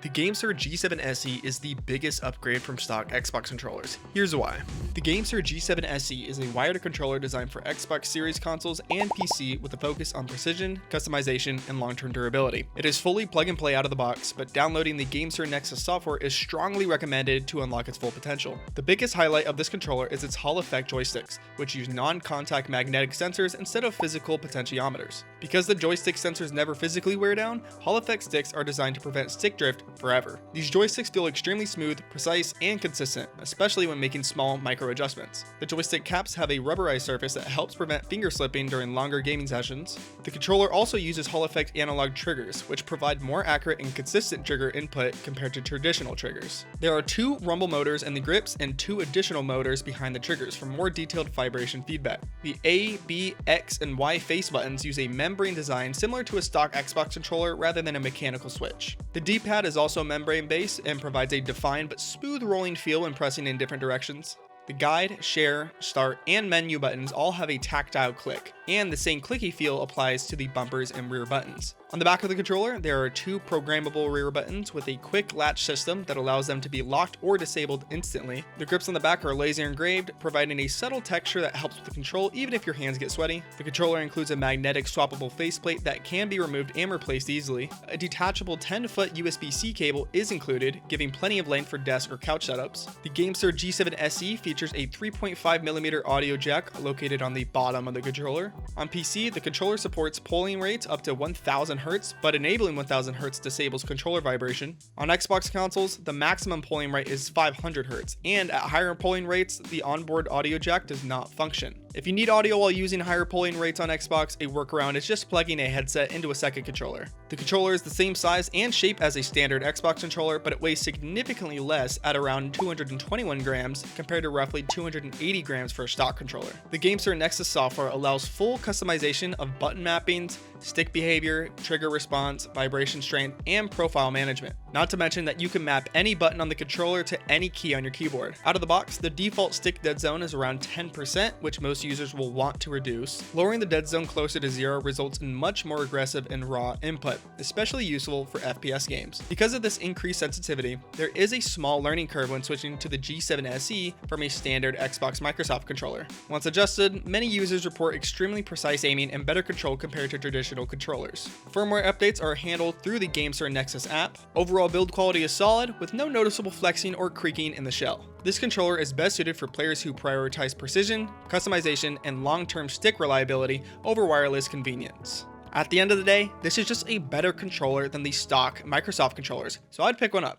The GameSir G7 SE is the biggest upgrade from stock Xbox controllers. Here's why. The GameSir G7 SE is a wired controller designed for Xbox Series consoles and PC with a focus on precision, customization, and long-term durability. It is fully plug and play out of the box, but downloading the GameSir Nexus software is strongly recommended to unlock its full potential. The biggest highlight of this controller is its Hall effect joysticks, which use non-contact magnetic sensors instead of physical potentiometers. Because the joystick sensors never physically wear down, Hall effect sticks are designed to prevent stick drift forever. These joysticks feel extremely smooth, precise, and consistent, especially when making small micro adjustments. The joystick caps have a rubberized surface that helps prevent finger slipping during longer gaming sessions. The controller also uses Hall effect analog triggers, which provide more accurate and consistent trigger input compared to traditional triggers. There are 2 rumble motors in the grips and 2 additional motors behind the triggers for more detailed vibration feedback. The A, B, X, and Y face buttons use a membrane design similar to a stock Xbox controller rather than a mechanical switch. The D-pad is also membrane based and provides a defined but smooth rolling feel when pressing in different directions. The guide, share, start, and menu buttons all have a tactile click, and the same clicky feel applies to the bumpers and rear buttons. On the back of the controller, there are 2 programmable rear buttons with a quick latch system that allows them to be locked or disabled instantly. The grips on the back are laser engraved, providing a subtle texture that helps with the control even if your hands get sweaty. The controller includes a magnetic swappable faceplate that can be removed and replaced easily. A detachable 10-foot USB-C cable is included, giving plenty of length for desk or couch setups. The GameSir G7 SE features a 3.5mm audio jack located on the bottom of the controller. On PC, the controller supports polling rates up to 1000 Hz, but enabling 1000 Hz disables controller vibration. On Xbox consoles, the maximum polling rate is 500 Hz, and at higher polling rates, the onboard audio jack does not function. If you need audio while using higher polling rates on Xbox, a workaround is just plugging a headset into a second controller. The controller is the same size and shape as a standard Xbox controller, but it weighs significantly less at around 221 grams compared to roughly 280 grams for a stock controller. The GameSir Nexus software allows full customization of button mappings, stick behavior, trigger response, vibration strength, and profile management. Not to mention that you can map any button on the controller to any key on your keyboard. Out of the box, the default stick dead zone is around 10%, which most users will want to reduce. Lowering the dead zone closer to 0 results in much more aggressive and raw input, especially useful for FPS games. Because of this increased sensitivity, there is a small learning curve when switching to the G7 SE from a standard Xbox Microsoft controller. Once adjusted, many users report extremely precise aiming and better control compared to traditional controllers. Firmware updates are handled through the GameSir Nexus app. Overall build quality is solid, with no noticeable flexing or creaking in the shell. This controller is best suited for players who prioritize precision, customization, and long-term stick reliability over wireless convenience. At the end of the day, this is just a better controller than the stock Microsoft controllers, so I'd pick one up.